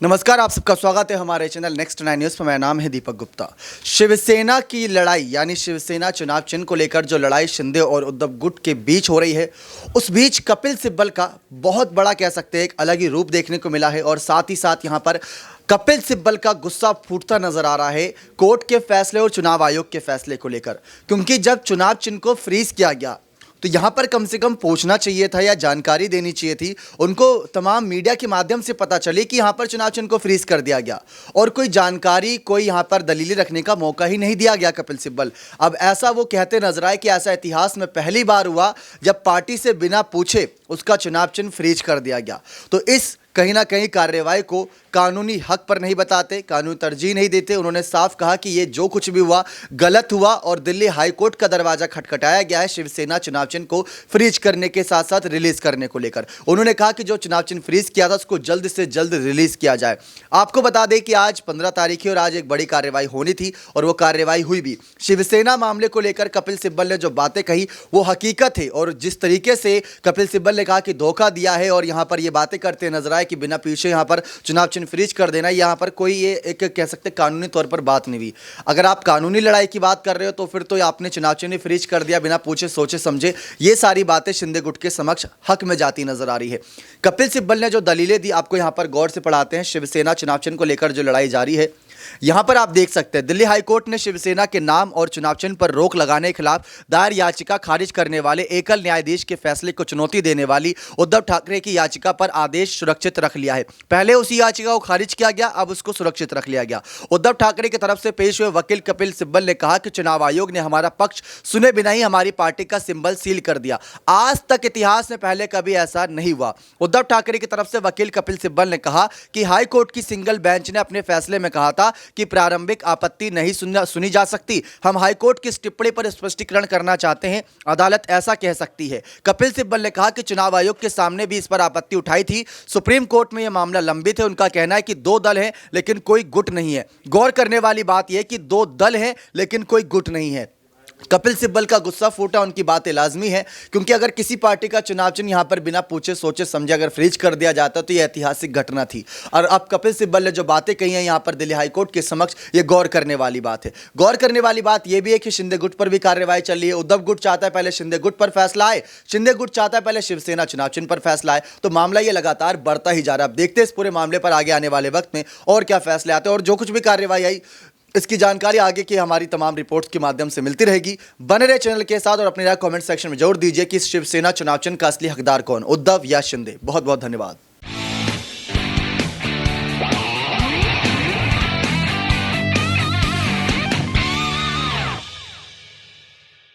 नमस्कार, आप सबका स्वागत है हमारे चैनल नेक्स्ट 9 न्यूज़ पर। मेरा नाम है दीपक गुप्ता। शिवसेना की लड़ाई यानी शिवसेना चुनाव चिन्ह को लेकर जो लड़ाई शिंदे और उद्धव गुट के बीच हो रही है, उस बीच कपिल सिब्बल का बहुत बड़ा कह सकते हैं एक अलग ही रूप देखने को मिला है। और साथ ही साथ यहाँ पर कपिल सिब्बल का गुस्सा फूटता नजर आ रहा है कोर्ट के फैसले और चुनाव आयोग के फैसले को लेकर, क्योंकि जब चुनाव चिन्ह को फ्रीज किया गया तो यहाँ पर कम से कम पूछना चाहिए था या जानकारी देनी चाहिए थी उनको। तमाम मीडिया के माध्यम से पता चले कि यहाँ पर चुनाव चिन्ह को फ्रीज कर दिया गया और कोई जानकारी, कोई यहाँ पर दलीलें रखने का मौका ही नहीं दिया गया कपिल सिब्बल। अब ऐसा वो कहते नजर आए कि ऐसा इतिहास में पहली बार हुआ जब पार्टी से बिना पूछे उसका चुनाव चिन्ह फ्रीज कर दिया गया। तो इस कहीं ना कहीं कार्रवाई को कानूनी हक पर नहीं बताते, कानूनी तरजीह नहीं देते। उन्होंने साफ कहा कि ये जो कुछ भी हुआ गलत हुआ और दिल्ली हाई कोर्ट का दरवाजा खटखटाया गया है शिवसेना चुनाव चिन्ह को फ्रीज करने के साथ साथ रिलीज करने को लेकर। उन्होंने कहा कि जो चुनाव चिन्ह फ्रीज किया था उसको जल्द से जल्द रिलीज किया जाए। आपको बता दें कि आज 15 तारीख है और आज एक बड़ी कार्रवाई होनी थी और वो कार्रवाई हुई भी। शिवसेना मामले को लेकर कपिल सिब्बल ने जो बातें कही वो हकीकत है, और जिस तरीके से कपिल सिब्बल ने कहा कि धोखा दिया है और यहाँ पर ये बातें करते नजर आए कि बिना पूछे यहाँ पर चुनाव चिन्ह फ्रीज कर देना, यहाँ पर कोई ये एक कह सकते कानूनी तौर पर बात नहीं हुई। अगर आप कानूनी लड़ाई की बात कर रहे हो तो फिर तो आपने चुनाव चिन्ह फ्रीज कर दिया बिना पूछे सोचे समझे। ये सारी बातें शिंदे गुट के समक्ष हक में जाती नजर आ रही है। कपिल सिब्बल ने जो दलीलें दी आपको यहाँ पर गौर से पढ़ाते हैं। शिवसेना चुनाव चिन्ह को लेकर जो लड़ाई जारी है, यहां पर आप देख सकते हैं दिल्ली हाईकोर्ट ने शिवसेना के नाम और चुनाव चिन्ह पर रोक लगाने के खिलाफ दायर याचिका खारिज करने वाले एकल न्यायाधीश के फैसले को चुनौती देने वाली उद्धव ठाकरे की याचिका पर आदेश सुरक्षित रख लिया है। पहले उसी याचिका को खारिज किया गया, अब उसको सुरक्षित रख लिया गया। उद्धव ठाकरे की तरफ से पेश हुए वकील कपिल सिब्बल ने कहा कि चुनाव आयोग ने हमारा पक्ष सुने बिना ही हमारी पार्टी का सिंबल सील कर दिया। आज तक इतिहास में पहले कभी ऐसा नहीं हुआ। उद्धव ठाकरे की तरफ से वकील कपिल सिब्बल ने कहा कि हाईकोर्ट की सिंगल बेंच ने अपने फैसले में कहा था कि प्रारंभिक आपत्ति नहीं सुनी जा सकती। हम हाईकोर्ट की इस टिप्पणी पर स्पष्टीकरण करना चाहते हैं, अदालत ऐसा कह सकती है। कपिल सिब्बल ने कहा कि चुनाव आयोग के सामने भी इस पर आपत्ति उठाई थी। सुप्रीम कोर्ट में यह मामला लंबित है। उनका कहना है कि दो दल हैं लेकिन कोई गुट नहीं है। गौर करने वाली बात यह कि दो दल हैं लेकिन कोई गुट नहीं है। कपिल सिब्बल का गुस्सा फूटा, उनकी बातें लाजमी है, क्योंकि अगर किसी पार्टी का चुनाव चिन्ह यहां पर बिना पूछे सोचे समझे अगर फ्रीज कर दिया जाता तो यह ऐतिहासिक घटना थी। और अब कपिल सिब्बल ने जो बातें कही हैं यहां पर दिल्ली हाईकोर्ट के समक्ष, ये गौर करने वाली बात है। गौर करने वाली बात यह भी है कि शिंदे गुट पर भी कार्रवाई चल रही है। उद्धव गुट चाहता है पहले शिंदे गुट पर फैसला आए, शिंदे गुट चाहता है पहले शिवसेना चुनाव चिन्ह पर फैसला आए। तो मामला ये लगातार बढ़ता ही जा रहा है। अब देखते हैं इस पूरे मामले पर आगे आने वाले वक्त में और क्या फैसले आते हैं, और जो कुछ भी कार्रवाई आई इसकी जानकारी आगे की हमारी तमाम रिपोर्ट्स के माध्यम से मिलती रहेगी। बने रहे चैनल के साथ और अपनी राय कमेंट सेक्शन में जरूर दीजिए कि शिवसेना चुनाव चिन्ह का असली हकदार कौन, उद्धव या शिंदे। बहुत बहुत धन्यवाद।